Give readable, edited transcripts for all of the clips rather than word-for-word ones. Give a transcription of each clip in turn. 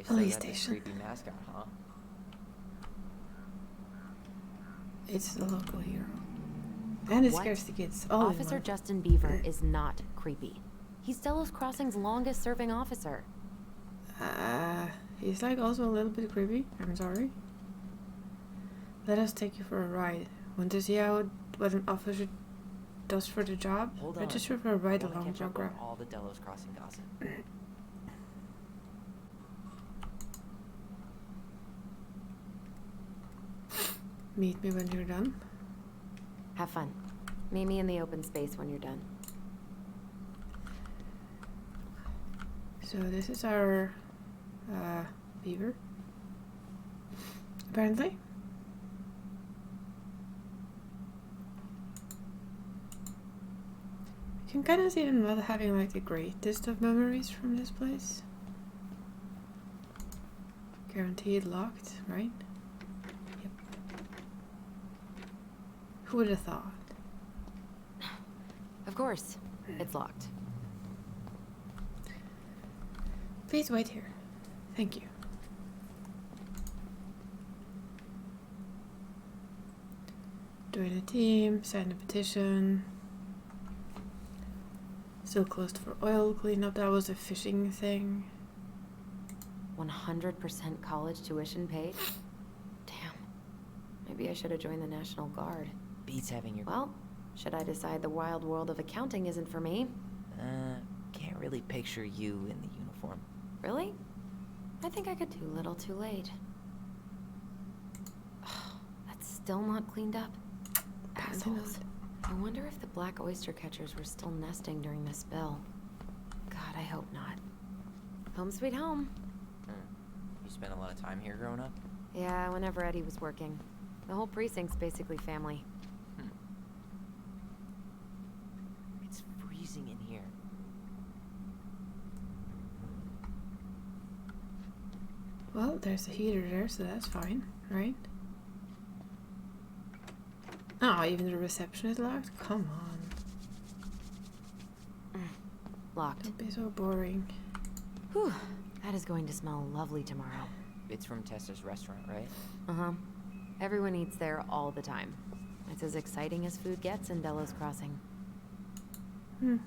Police station. Creepy mascot, huh? It's the local hero. And it scares the kids. All Officer Justin Beaver is not creepy. He's Delos Crossing's longest serving officer. He's like also a little bit creepy. I'm sorry. Let us take you for a ride. Want to see what an officer does for the job? Hold on. Register for a ride along catch up program. on all the Delos Crossing gossip. Meet me when you're done. Have fun. Meet me in the open space when you're done. So this is our Beaver. Apparently. You can kind of see them not having like the greatest of memories from this place. Guaranteed locked, right? Yep. Who would have thought? Of course. It's locked. Please wait here. Thank you. Join a team, sign a petition. Still closed for oil cleanup. That was a fishing thing. 100% college tuition paid? Damn. Maybe I should have joined the National Guard. Beats having your... Well, should I decide the wild world of accounting isn't for me? Can't really picture you in the uniform. Really? I think I could too little too late. That's still not cleaned up. Assholes. I wonder if the black oyster catchers were still nesting during the spill. God, I hope not. Home sweet home. You spent a lot of time here growing up? Yeah, whenever Eddie was working. The whole precinct's basically family. It's freezing in here. Well, there's a heater there, so that's fine, right? Oh, even the reception is locked? Come on. Locked. Don't be so boring. Whew. That is going to smell lovely tomorrow. It's from Tessa's restaurant, right? Uh-huh. Everyone eats there all the time. It's as exciting as food gets in Delos Crossing. Man,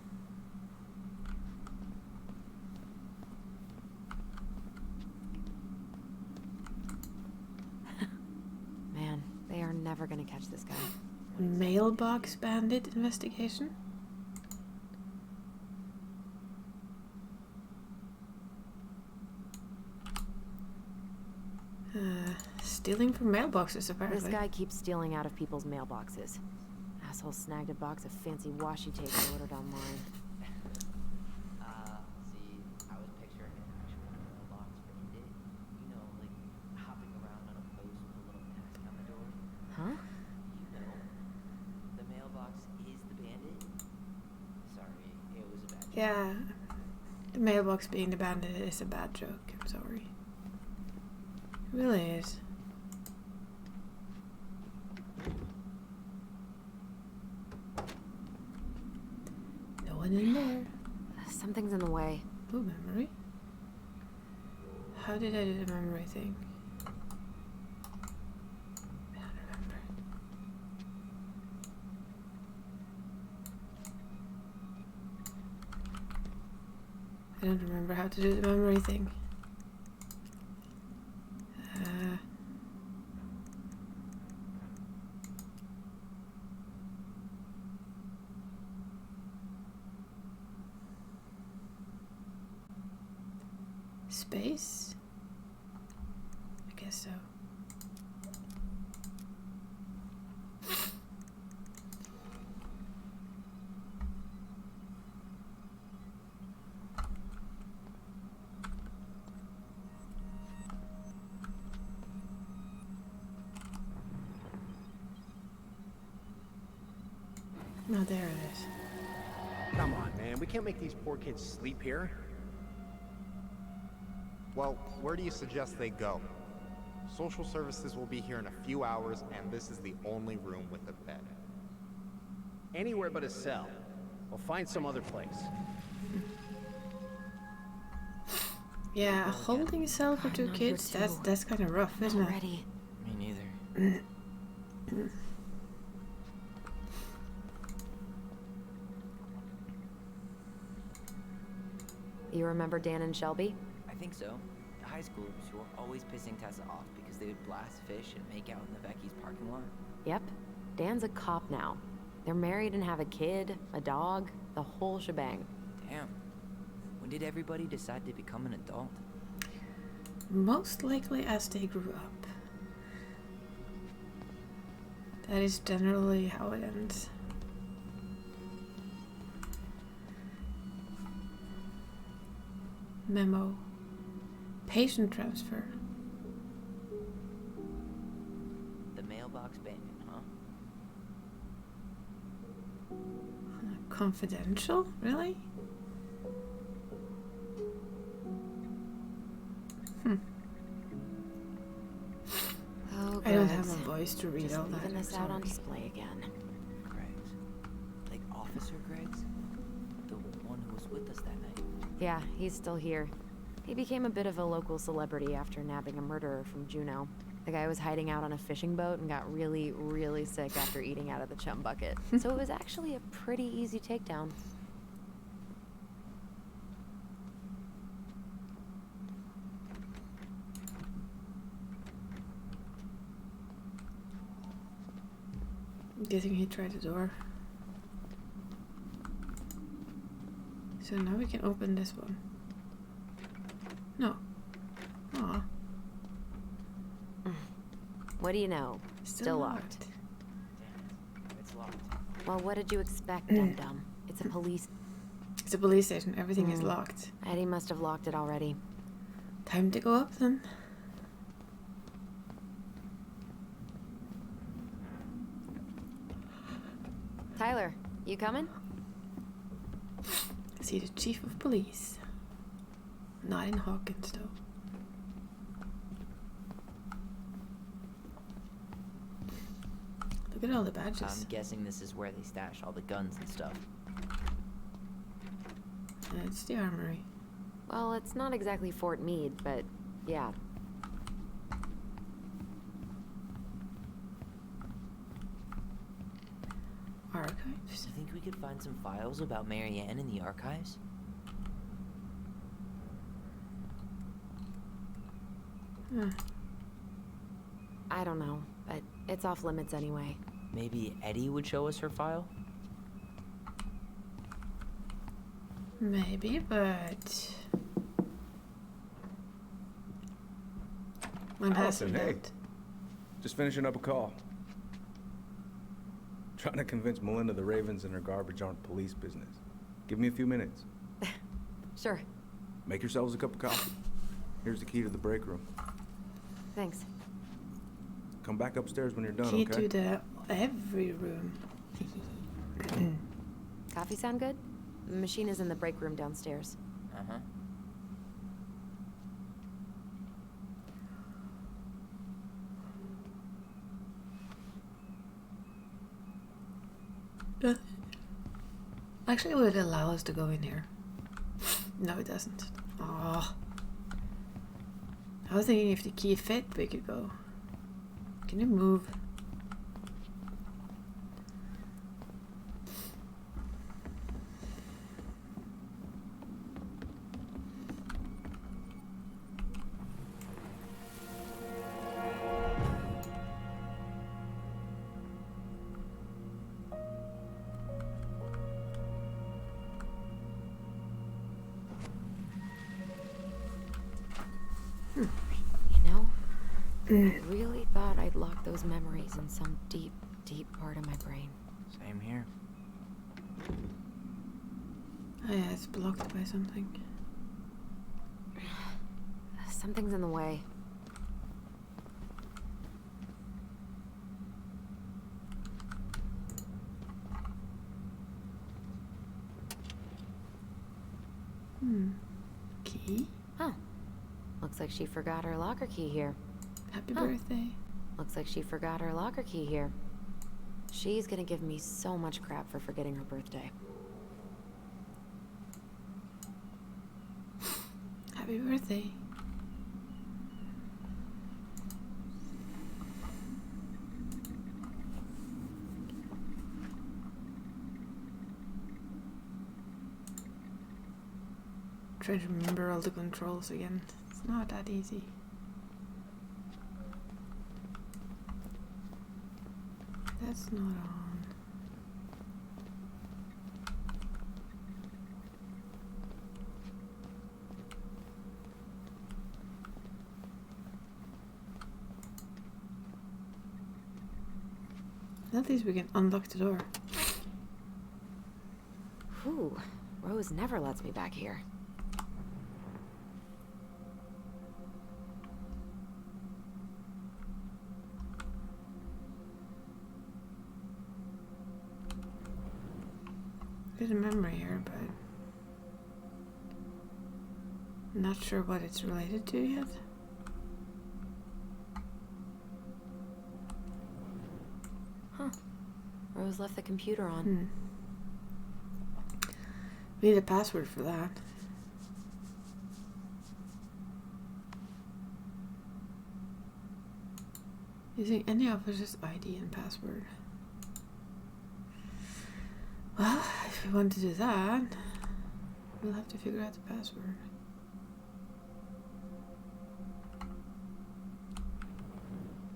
they are never gonna catch this guy. Mailbox bandit investigation? Stealing from mailboxes, apparently. This guy keeps stealing out of people's mailboxes. Asshole snagged a box of fancy washi tape I ordered online. See, I was picturing an actual mailbox bandit. You know, like, hopping around on a post with a little mask on the door. Huh? You know, the mailbox is the bandit. Sorry, it was a bad joke. Yeah. The mailbox being the bandit is a bad joke. I'm sorry. It really is. No one in there. Something's in the way. Ooh, memory. How did I do the memory thing? I don't remember. I don't remember how to do the memory thing. Space? I guess so. No, there it is. Come on, man. We can't make these poor kids sleep here. Well, where do you suggest they go? Social services will be here in a few hours, and this is the only room with a bed. Anywhere but a cell. We'll find some other place. Yeah, holding a cell for God, two not kids, for two. that's kind of rough, isn't it? Already. Me neither. You remember Dan and Shelby? I think so. The high schoolers who were always pissing Tessa off because they would blast fish and make out in the Becky's parking lot. Yep. Dan's a cop now. They're married and have a kid, a dog, the whole shebang. Damn. When did everybody decide to become an adult? Most likely as they grew up. That is generally how it ends. Memo. Patient transfer. The mailbox bandit, huh? Confidential? Really? Oh, I don't good. have a voice to read Just all that. leaving this I'm out on sorry. display again. Greg's. Like Officer Greg's? The one who was with us that night. Yeah, he's still here. He became a bit of a local celebrity after nabbing a murderer from Juneau. The guy was hiding out on a fishing boat and got really, really sick after eating out of the chum bucket. So it was actually a pretty easy takedown. I'm guessing he tried the door. So now we can open this one. No. Aw. What do you know? Still locked. Damn it. It's locked. Well, what did you expect, dum-dum? It's a police... It's a police station. Everything is locked. Eddie must have locked it already. Time to go up then. Tyler, you coming? See the chief of police. Not in Hawkins though. Look at all the badges. I'm guessing this is where they stash all the guns and stuff. And it's the armory. Well, it's not exactly Fort Meade, but yeah. Archives. Do you think we could find some files about Marianne in the archives? Huh. I don't know, but it's off limits anyway. Maybe Eddie would show us her file? Maybe, but one has Allison, hey. that. Just finishing up a call. Trying to convince Melinda the Ravens and her garbage aren't police business. Give me a few minutes. Sure. Make yourselves a cup of coffee. Here's the key to the break room. Thanks. Come back upstairs when you're done, Key okay? to the every room. Coffee sound good? The machine is in the break room downstairs. Uh-huh. Actually, would it allow us to go in here? No, it doesn't. Oh. I was thinking if the key fit, we could go. Can you move? You know, I really thought I'd locked those memories in some deep, deep part of my brain. Same here. Oh yeah, it's blocked by something. Something's in the way. Key? Oh. Looks like she forgot her locker key here. Happy Huh. birthday. Looks like she forgot her locker key here. She's gonna give me so much crap for forgetting her birthday. Happy birthday. Trying to remember all the controls again. It's not that easy. That's not on. At least we can unlock the door. Whew. Rose never lets me back here. There's a memory here, but not sure what it's related to yet. Huh. Rose left the computer on. We need a password for that. Using any officer's ID and password. Well, if we want to do that, we'll have to figure out the password.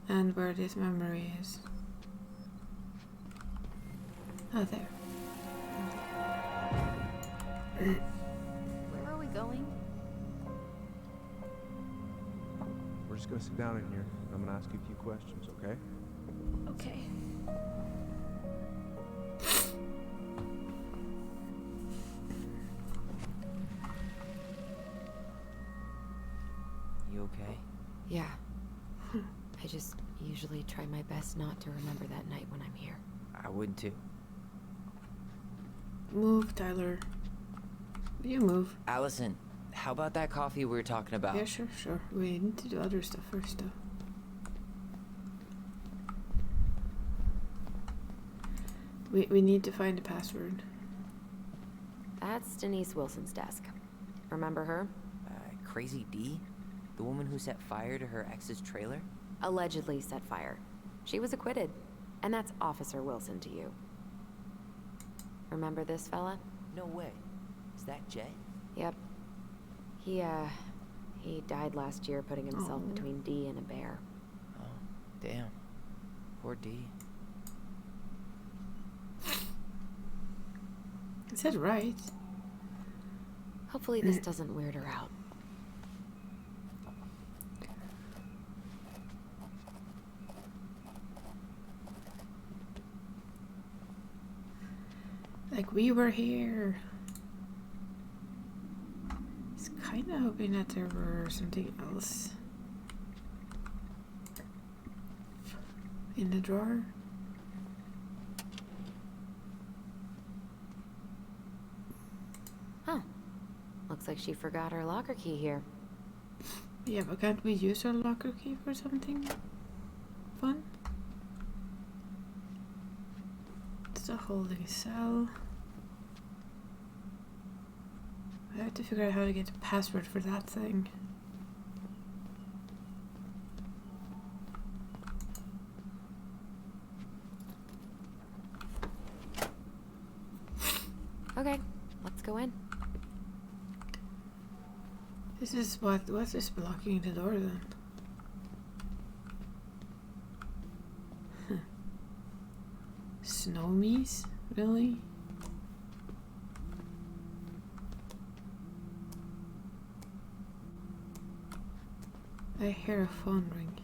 And where this memory is. Oh, there. Where are we going? We're just gonna sit down in here. I'm gonna ask you a few questions, okay? Okay. You okay? Yeah. I just usually try my best not to remember that night when I'm here. I would too. Move, Tyler. You move. Allison, how about that coffee we were talking about? Yeah, sure, sure. We need to do other stuff first, though. We need to find the password. That's Denise Wilson's desk. Remember her? Crazy D? The woman who set fire to her ex's trailer? Allegedly set fire. She was acquitted. And that's Officer Wilson to you. Remember this fella? No way. Is that Jay? Yep. He died last year putting himself Oh. between D and a bear. Oh, damn. Poor D. Is that right? Hopefully this doesn't weird her out. Like we were here. It's kind of hoping that there were something else in the drawer. Huh. Looks like she forgot her locker key here. Yeah, but can't we use our locker key for something fun? It's a holding cell. I have to figure out how to get the password for that thing. Okay, let's go in. This is what is blocking the door then? Huh. Snowmies? Really? I hear a phone ring.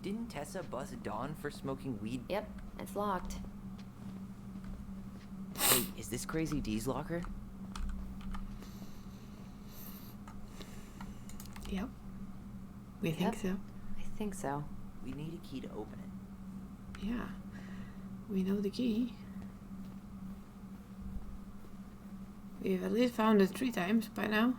Didn't Tessa bust Dawn for smoking weed? Yep, it's locked. Wait, is this Crazy D's locker? Yep. We think Yep. so. I think so. We need a key to open it. Yeah. We know the key. We've at least found it 3 times by now.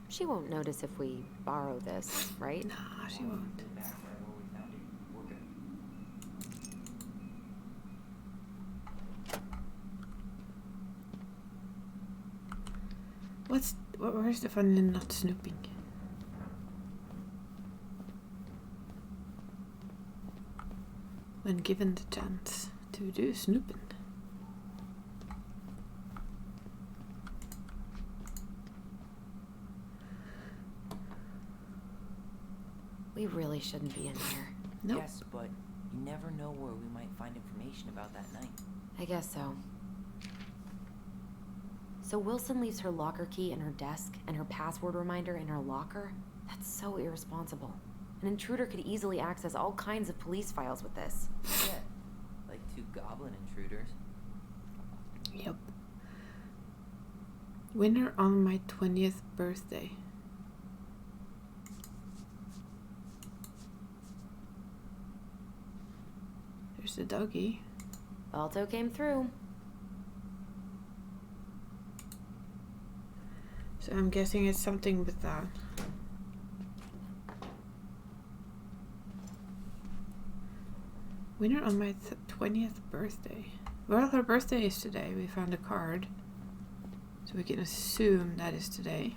She won't notice if we borrow this, right? Nah, she won't. Where's the fun in not snooping? When given the chance to do snooping. We really shouldn't be in here. Nope. Yes, but you never know where we might find information about that night. I guess so. So Wilson leaves her locker key in her desk and her password reminder in her locker? That's so irresponsible. An intruder could easily access all kinds of police files with this. Yeah, like 2 goblin intruders. Yep. Winner on my 20th birthday. There's the doggy. Balto came through. So I'm guessing it's something with that. Winner on my 20th birthday. Well, her birthday is today. We found a card. So we can assume that is today.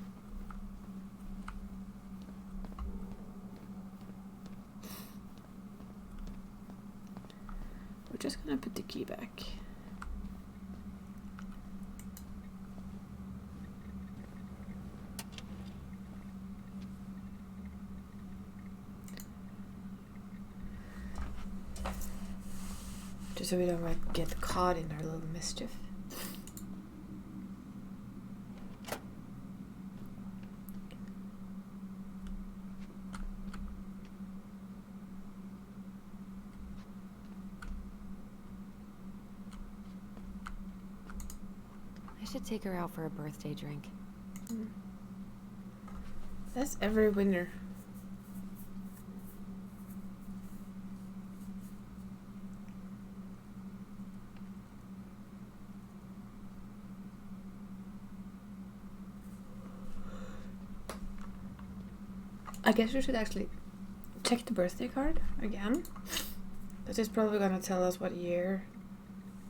We're just gonna put the key back. Just so we don't like get caught in our little mischief. I should take her out for a birthday drink. That's every winner. I guess we should actually check the birthday card again. Because it's probably gonna tell us what year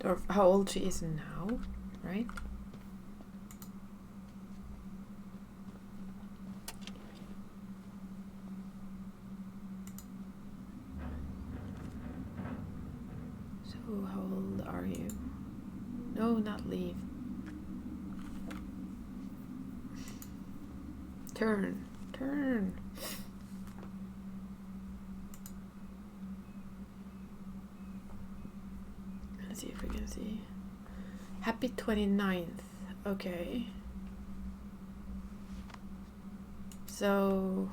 or how old she is now, right? So how old are you? No, not leave. Turn. Let's see if we can see. Happy 29th. Okay. So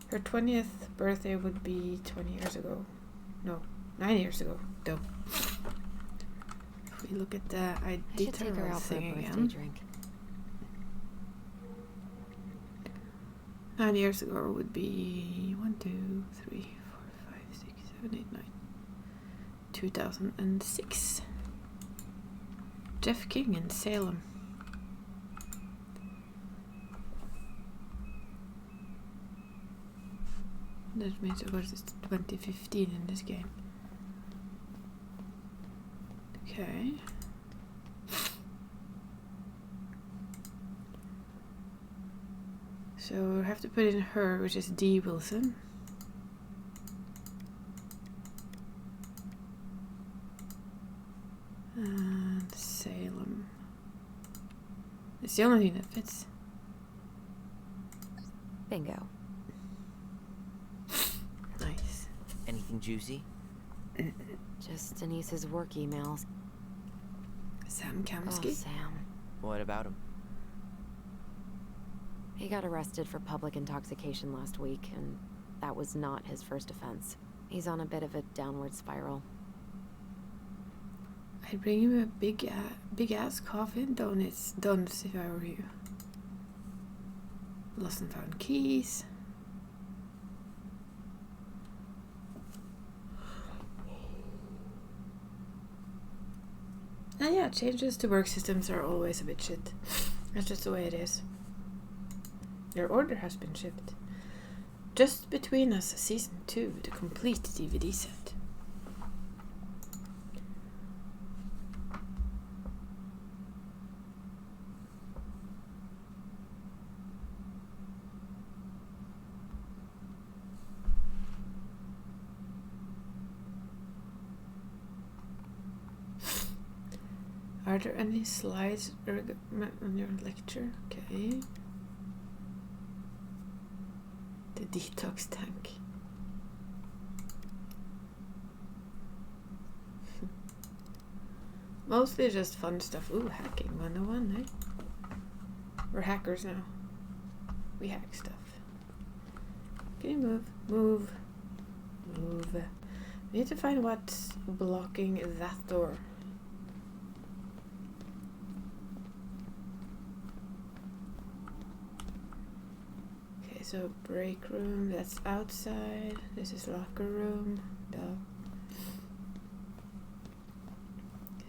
her 20th birthday would be 20 years ago. No, 9 years ago. Dope. If we look at the I ID should take her terminal out for a thing birthday again. drink. 9 years ago would be 1, 2, 3, 4, 5, 6, 7, 8, 9. 2006. Jeff King in Salem. That means of course it's 2015 in this game. Okay. So we have to put in her, which is D. Wilson. And Salem. It's the only thing that fits. Bingo. Nice. Anything juicy? Just Denise's work emails. Sam Oh, Kamsky. Sam. What about him? He got arrested for public intoxication last week, and that was not his first offense. He's on a bit of a downward spiral. I'd bring him a big ass coffee and donuts if I were you. Lost and found keys. And yeah, changes to work systems are always a bit shit. That's just the way it is. Your order has been shipped. Just Between Us Season 2, the complete DVD set. Are there any slides on your lecture? Okay. The detox tank. Mostly just fun stuff. Ooh, hacking 101, eh? We're hackers now. We hack stuff. Can you move? Move. We need to find what's blocking that door. So break room, that's outside. This is locker room. Duh.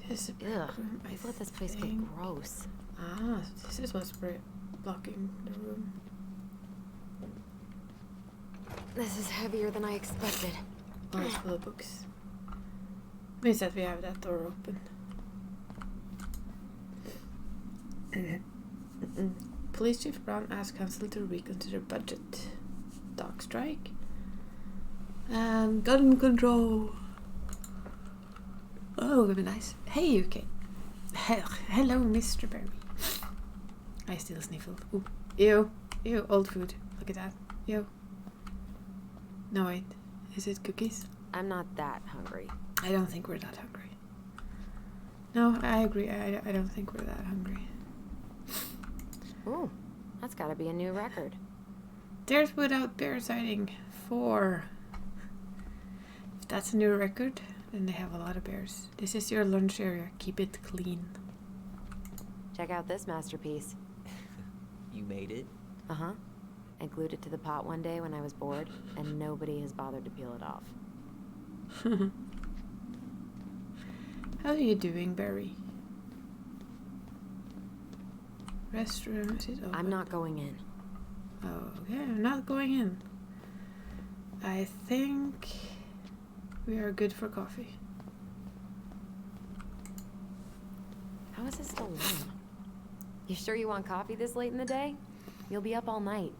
This is a break Ugh, room. I let this place get think. gross. Ah, this is what's blocking the room. This is heavier than I expected. Oh, it's full of books. Means that we have that door open. Police Chief Brown asked Council to reconsider budget. Dog strike. And gun control. Oh, that'd be nice. Hey, UK. Hello, Mr. Berry. I still sniffled. Ooh. Ew. Ew, old food. Look at that. Ew. No, wait. Is it cookies? I'm not that hungry. I don't think we're that hungry. No, I agree. I don't think we're that hungry. Ooh, that's gotta be a new record. There's without bear sighting 4. If that's a new record, then they have a lot of bears. This is your lunch area. Keep it clean. Check out this masterpiece. You made it? Uh-huh. I glued it to the pot one day when I was bored, and nobody has bothered to peel it off. How are you doing, Barry? Restroom, is it open? I'm not going in. Oh, okay, I'm not going in. I think we are good for coffee. How is it still warm? You sure you want coffee this late in the day? You'll be up all night.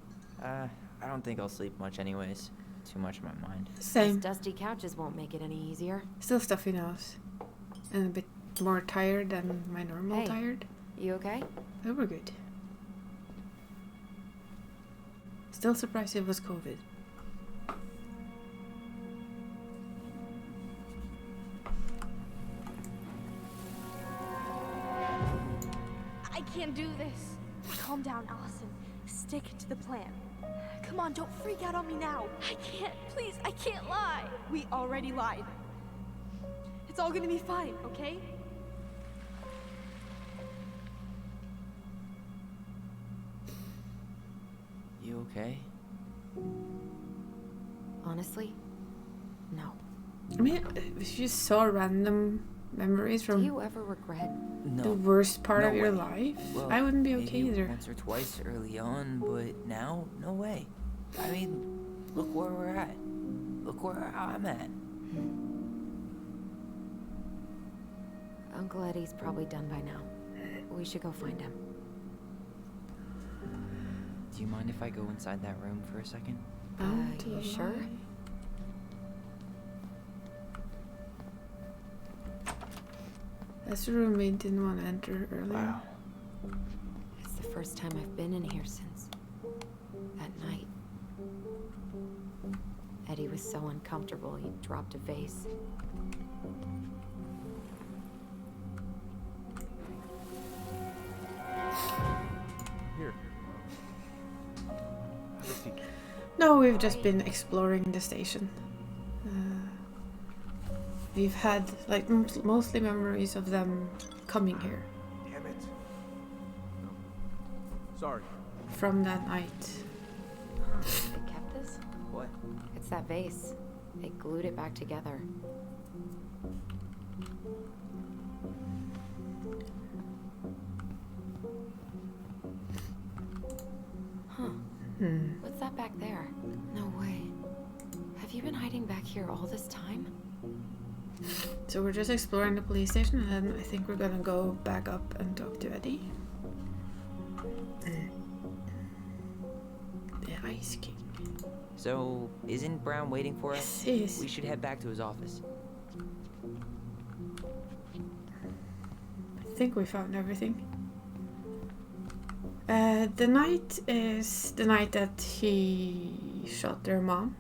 I don't think I'll sleep much anyways. Too much on my mind. These Same. dusty couches won't make it any easier. Still stuffy nose. And a bit more tired than my normal Hey. tired. You okay? But we're good. Still surprised it was COVID. I can't do this. Calm down, Allison. Stick to the plan. Come on, don't freak out on me now. I can't. Please, I can't lie. We already lied. It's all gonna be fine, okay? You okay? Honestly? No. I mean, if you saw random memories Do from you ever regret? No. the worst part No of your way. life, Well, I wouldn't be okay maybe either. once or twice early on, but now, no way. I mean, look where we're at. Look where I'm at. Uncle Eddie's probably done by now. We should go find him. Do you mind if I go inside that room for a second? Bound to You a sure? lie. That's the room we didn't want to enter earlier. Wow. It's the first time I've been in here since that night. Eddie was so uncomfortable, he dropped a vase. Here. Have a seat. No, we've just been exploring the station. We've had like mostly memories of them coming here Damn it. No. Sorry. from that night. They kept this? What? It's that vase. They glued it back together. Huh. What's that back there? No way. Have you been hiding back here all this time? So we're just exploring the police station, and then I think we're gonna go back up and talk to Eddie. The Ice King. So, isn't Brown waiting for us? Yes, We should head back to his office. I think we found everything. The night is the night that he shot their mom.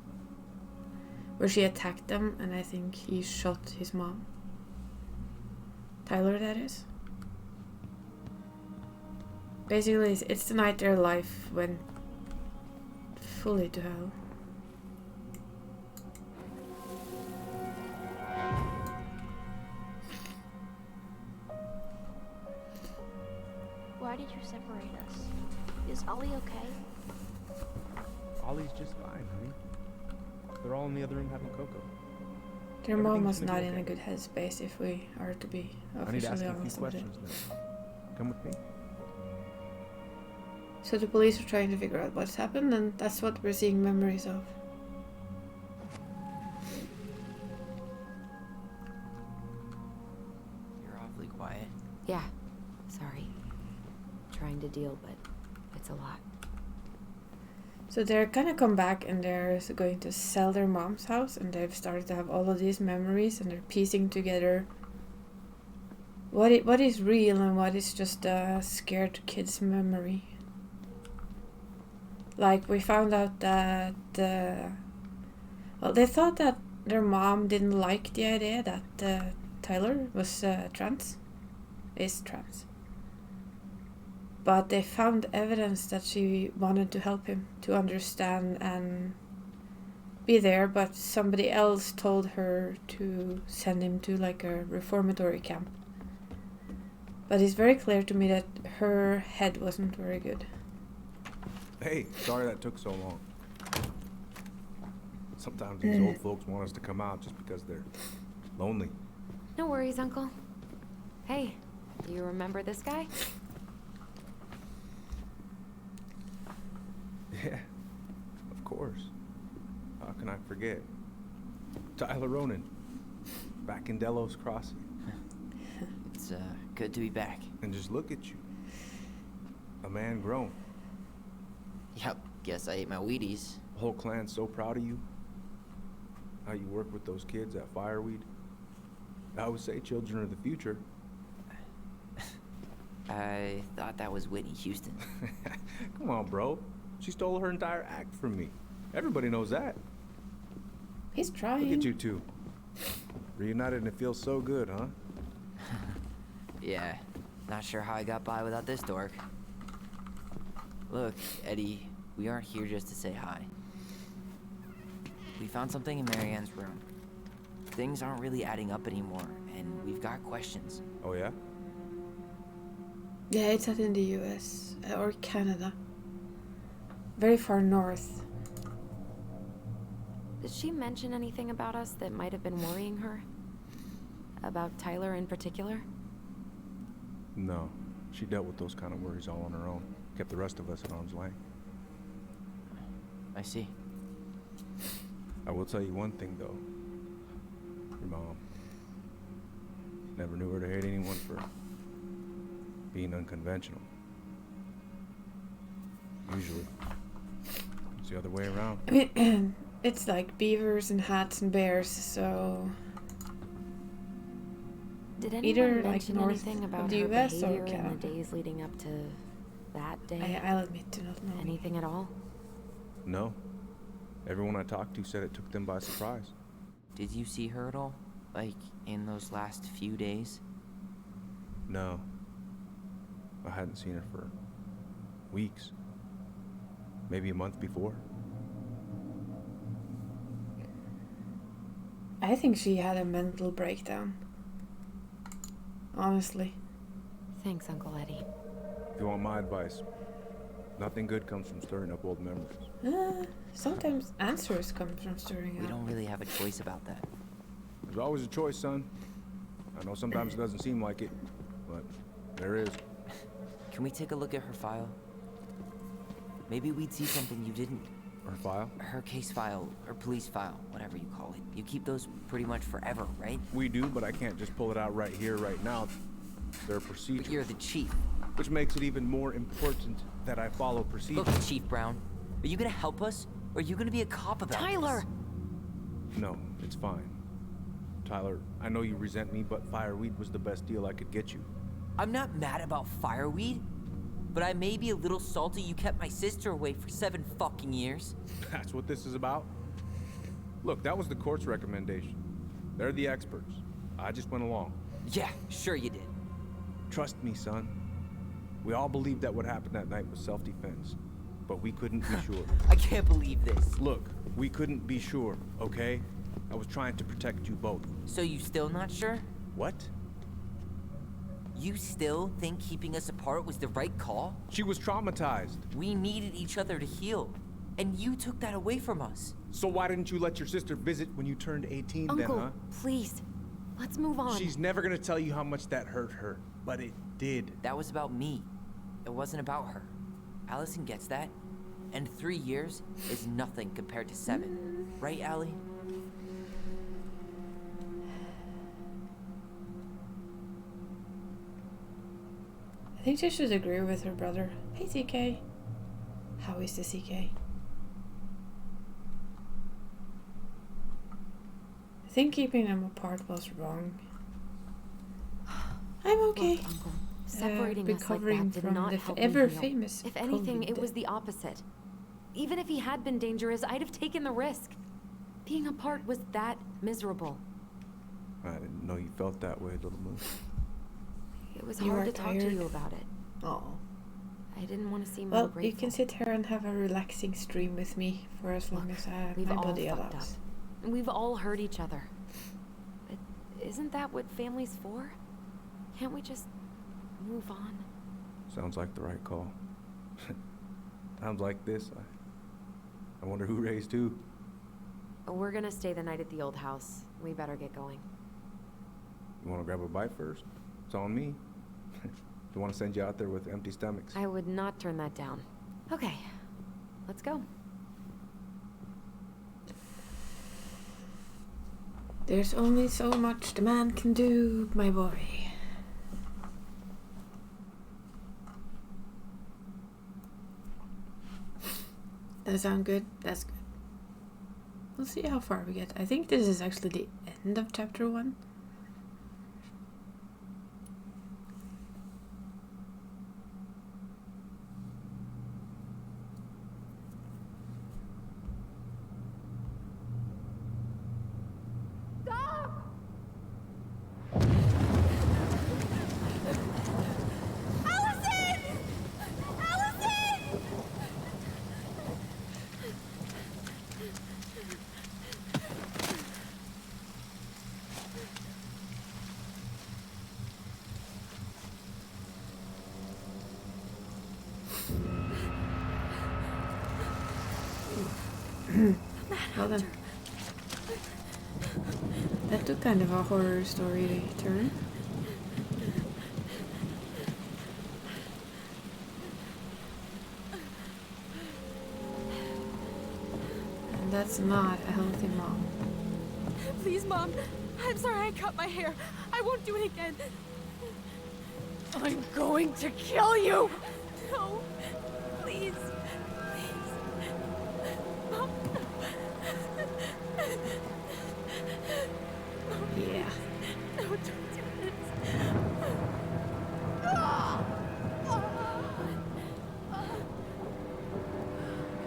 Where she attacked them, and I think he shot his mom. Tyler, that is. Basically, it's the night their life went fully to hell. Why did you separate us? Is Ollie okay? Ollie's just fine, honey. They're all in the other room having cocoa. Their mom Everything's was gonna not be in a okay. good headspace, if we are to be I need to ask officially you a few honest about it. questions now. Come with me. So the police are trying to figure out what's happened, and that's what we're seeing memories of. Yeah, sorry. Trying to deal, but it's a lot. So they're gonna come back and they're going to sell their mom's house, and they've started to have all of these memories, and they're piecing together what is real and what is just a scared kid's memory. Like, we found out that well, they thought that their mom didn't like the idea that Tyler was trans. But they found evidence that she wanted to help him to understand and be there, but somebody else told her to send him to like a reformatory camp. But it's very clear to me that her head wasn't very good. Hey, sorry that took so long. Sometimes these old folks want us to come out just because they're lonely. No worries, Uncle. Hey, do you remember this guy? Yeah, of course. How can I forget? Tyler Ronan, back in Delos Crossing. It's good to be back. And just look at you. A man grown. Yep, guess I ate my Wheaties. The whole clan's so proud of you. How you work with those kids at Fireweed. I always say children are the future. I thought that was Whitney Houston. Come on, bro. She stole her entire act from me. Everybody knows that. He's trying. Look at you two. Reunited and it feels so good, huh? Yeah, not sure how I got by without this dork. Look, Eddie, we aren't here just to say hi. We found something in Marianne's room. Things aren't really adding up anymore, and we've got questions. Oh, yeah? Yeah, it's not in the US or Canada. Very far north. Did she mention anything about us that might have been worrying her? About Tyler in particular? No. She dealt with those kind of worries all on her own. Kept the rest of us at arm's length. I see. I will tell you one thing, though. Your mom. Never knew her to hate anyone for being unconventional. Usually. It's the other way around. I mean, it's like beavers and hats and bears, so Did Either, anyone like, mention north anything of about the her US or behavior in Canada? the days leading up to that day? I'll admit to not knowing. Anything at all? No. Everyone I talked to said it took them by surprise. Did you see her at all? Like, in those last few days? No. I hadn't seen her for weeks. Maybe a month before. I think she had a mental breakdown. Honestly. Thanks, Uncle Eddie. If you want my advice, nothing good comes from stirring up old memories. Sometimes answers come from stirring We up. don't really have a choice about that. There's always a choice, son. I know sometimes it doesn't seem like it, but there is. Can we take a look at her file? Maybe we'd see something you didn't. Her file? Her case file, or police file, whatever you call it. You keep those pretty much forever, right? We do, but I can't just pull it out right here, right now. There are But procedures, you're the chief. which makes it even more important that I follow procedures. Look, Chief Brown, are you gonna help us? Or are you gonna be a cop about Tyler! this? No, it's fine. Tyler, I know you resent me, but Fireweed was the best deal I could get you. I'm not mad about Fireweed, but I may be a little salty you kept my sister away for 7 fucking years. That's what this is about? Look, that was the court's recommendation. They're the experts. I just went along. Yeah, sure you did. Trust me, son. We all believed that what happened that night was self-defense, but we couldn't be sure. I can't believe this. Look, we couldn't be sure, okay? I was trying to protect you both. So you still not sure? What? You still think keeping us apart was the right call? She was traumatized. We needed each other to heal, and you took that away from us. So why didn't you let your sister visit when you turned 18 then, Uncle, huh? please. Let's move on. She's never gonna tell you how much that hurt her, but it did. That was about me. It wasn't about her. Allison gets that, and 3 years is nothing compared to 7. Right, Allie? I think she should agree with her brother. Hey, CK. How is the CK? I think keeping them apart was wrong. I'm okay. Look, Uncle, separating us like Recovering that did from not the help me ever heal. famous If anything, COVID. it was the opposite. Even if he had been dangerous, I'd have taken the risk. Being apart was that miserable. I didn't know you felt that way, Little Moon. It was You hard are to talk to tired? you about it. Oh. I didn't want to seem Well, ungrateful. you can sit here and have a relaxing stream with me for as long Look, as we've my all body fucked allows. up. And we've all hurt each other. But isn't that what family's for? Can't we just move on? Sounds like the right call. Times like this, I wonder who raised who. We're gonna stay the night at the old house. We better get going. You want to grab a bite first? It's on me. Don't want to send you out there with empty stomachs. I would not turn that down. Okay, let's go. There's only so much the man can do, my boy. That sound good? That's good. We'll see how far we get. I think this is actually the end of chapter 1. Well then. That took kind of a horror story turn. And that's not a healthy mom. Please, Mom. I'm sorry I cut my hair. I won't do it again. I'm going to kill you! No. Please. Please. Mom. Yeah. No, don't do this.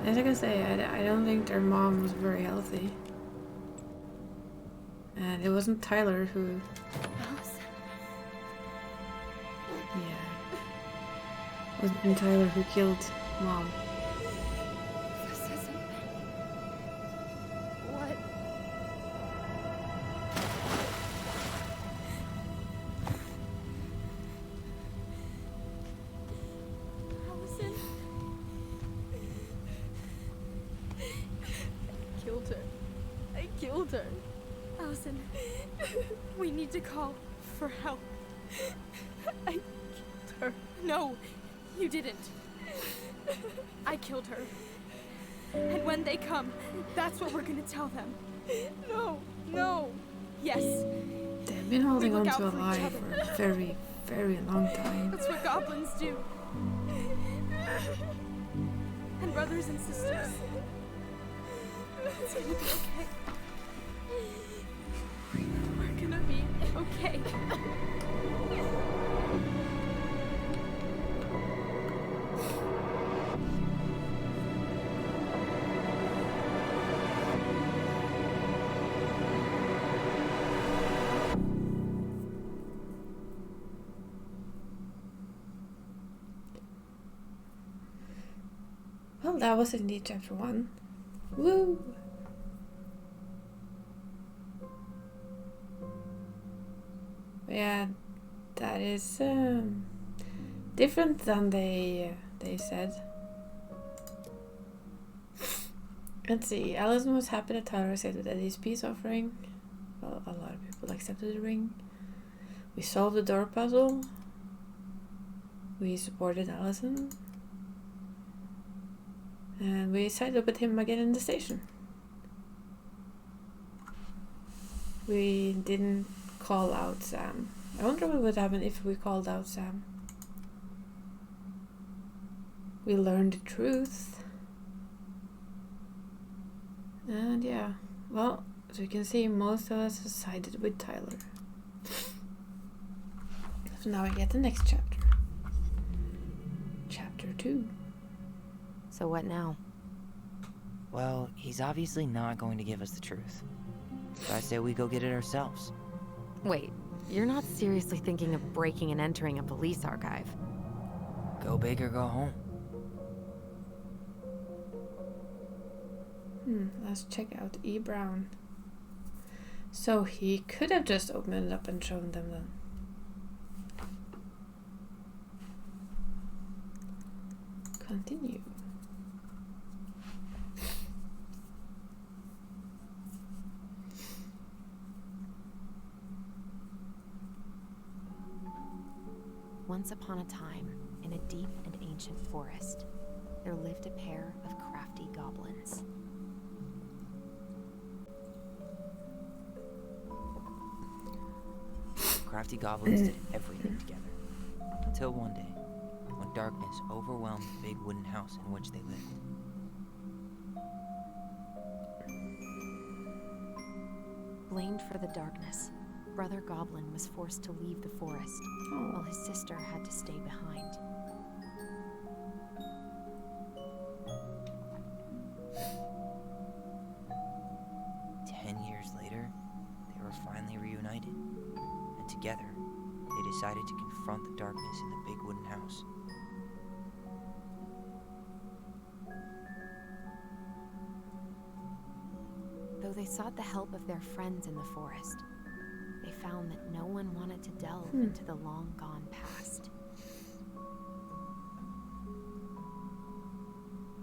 As I can say, I don't think their mom was very healthy. And it wasn't Tyler who... Yeah. Wasn't Tyler who killed Mom. This isn't... What? Allison? I killed her. I killed her. Allison, we need to call for help. I killed her. No, you didn't. I killed her. And when they come, that's what we're gonna tell them. No, no. Yes, They've been holding We on look to a out for each lie other. for a very, very long time. that's what goblins do. And brothers and sisters. It's gonna be okay. We're gonna be okay. Well, that was indeed chapter 1. Woo! Yeah, that is different than they said. Let's see. Allison was happy that Tyler accepted Eddie's peace offering. Well, a lot of people accepted the ring. We solved the door puzzle. We supported Allison. And we sided up with him again in the station. We didn't call out Sam. I wonder what would happen if we called out Sam. We learned the truth. And yeah, well, as you can see, most of us have sided with Tyler. So now we get the next chapter. Chapter 2. So what now? Well, he's obviously not going to give us the truth. So I say we go get it ourselves. Wait, you're not seriously thinking of breaking and entering a police archive? Go big or go home. Let's check out E. Brown. So he could have just opened it up and shown them then. Continue. Once upon a time, in a deep and ancient forest, there lived a pair of crafty goblins. Crafty goblins did everything together. Until one day, when darkness overwhelmed the big wooden house in which they lived. Blamed for the darkness, Brother Goblin was forced to leave the forest, while his sister had to stay behind. Years later, they were finally reunited, and together, they decided to confront the darkness in the big wooden house. Though they sought the help of their friends in the forest, they found that no one wanted to delve into the long-gone past.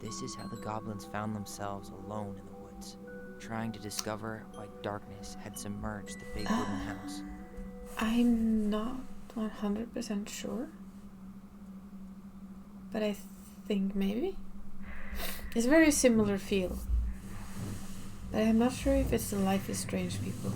This is how the goblins found themselves alone in the woods, trying to discover why darkness had submerged the big wooden house. I'm not 100% sure, but I think maybe. It's a very similar feel, but I'm not sure if it's the Life is Strange people.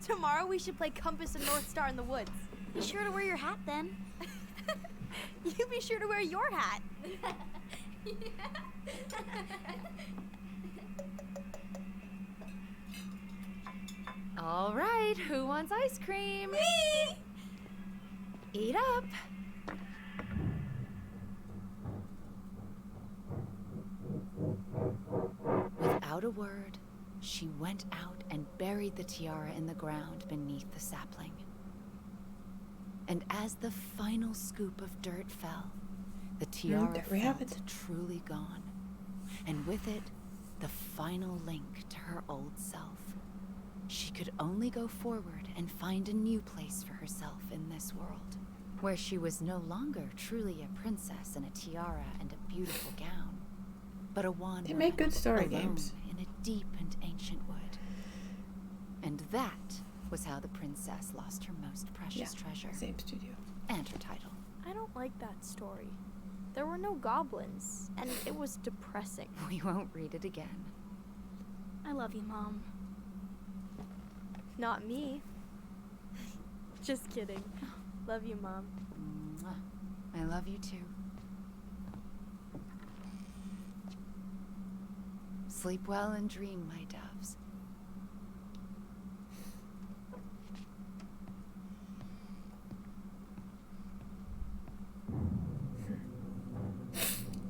Tomorrow we should play Compass and North Star in the woods. Be sure to wear your hat then. You be sure to wear your hat. All right, who wants ice cream? Me! Eat up. Without a word, she went out and buried the tiara in the ground beneath the sapling. And as the final scoop of dirt fell, the tiara there we have felt it. truly gone. And with it, the final link to her old self. She could only go forward and find a new place for herself in this world, where she was no longer truly a princess in a tiara and a beautiful gown, but a wanderer They make good story alone games. in a deep and ancient wood. And that was how the princess lost her most precious treasure Same studio. and her title. I don't like that story. There were no goblins, and it was depressing. We won't read it again. I love you, Mom. Not me. Just kidding. Love you, Mom. Mwah. I love you too. Sleep well and dream, my doves.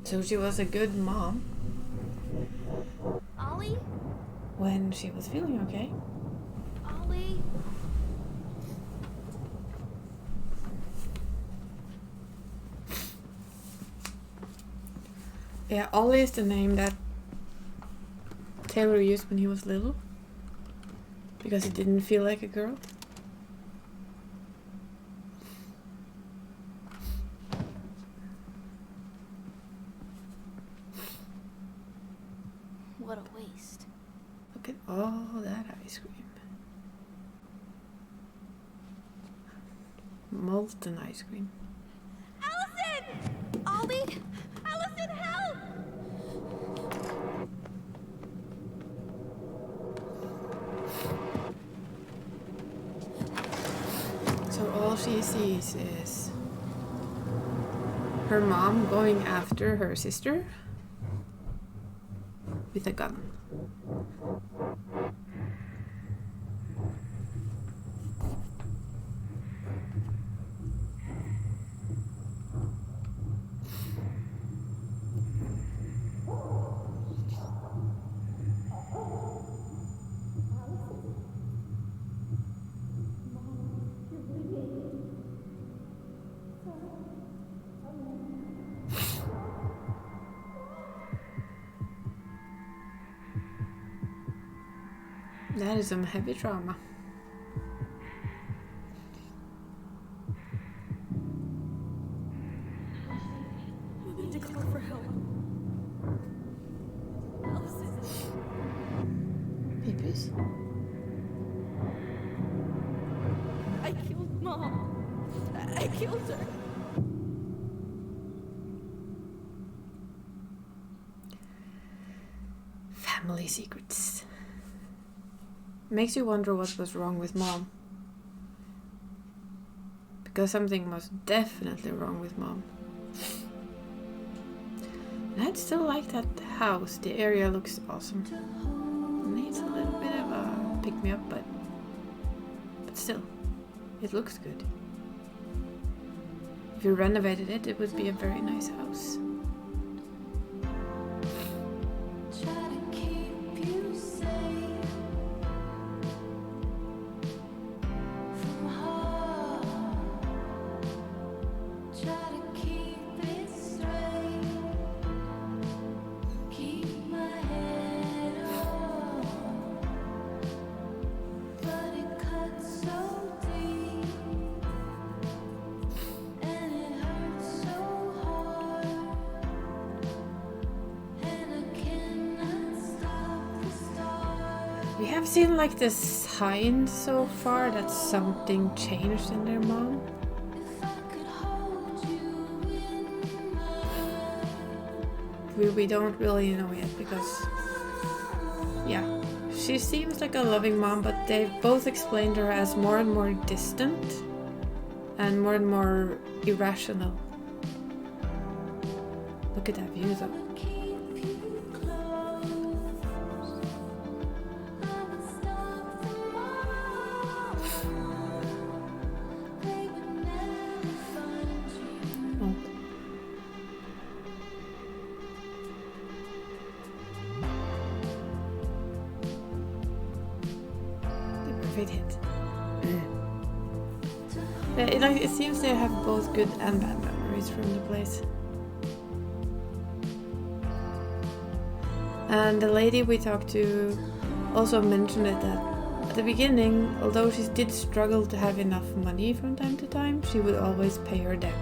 So she was a good mom Ollie? when she was feeling okay. Ollie? Yeah, Ollie is the name that Taylor used when he was little. Because he didn't feel like a girl. What a waste. Look at all that ice cream. Molten ice cream. Allison! Ollie? Allison, help! she sees is her mom going after her sister with a gun. That is some heavy trauma. You need to call for help. Allison. Peepers? I killed Mom. I killed her. Family secrets. Makes you wonder what was wrong with Mom. Because something was definitely wrong with Mom. And I'd still like that house. The area looks awesome. Needs a little bit of a pick-me-up, but still, it looks good. If you renovated it, it would be a very nice house. We have seen like the sign so far that something changed in their mom. We don't really know yet because, yeah, she seems like a loving mom, but they've both explained her as more and more distant and more irrational. Look at that view though. It seems they have both good and bad memories from the place. And the lady we talked to also mentioned it that at the beginning, although she did struggle to have enough money from time to time, she would always pay her debt.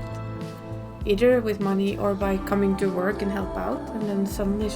Either with money or by coming to work and help out, and then suddenly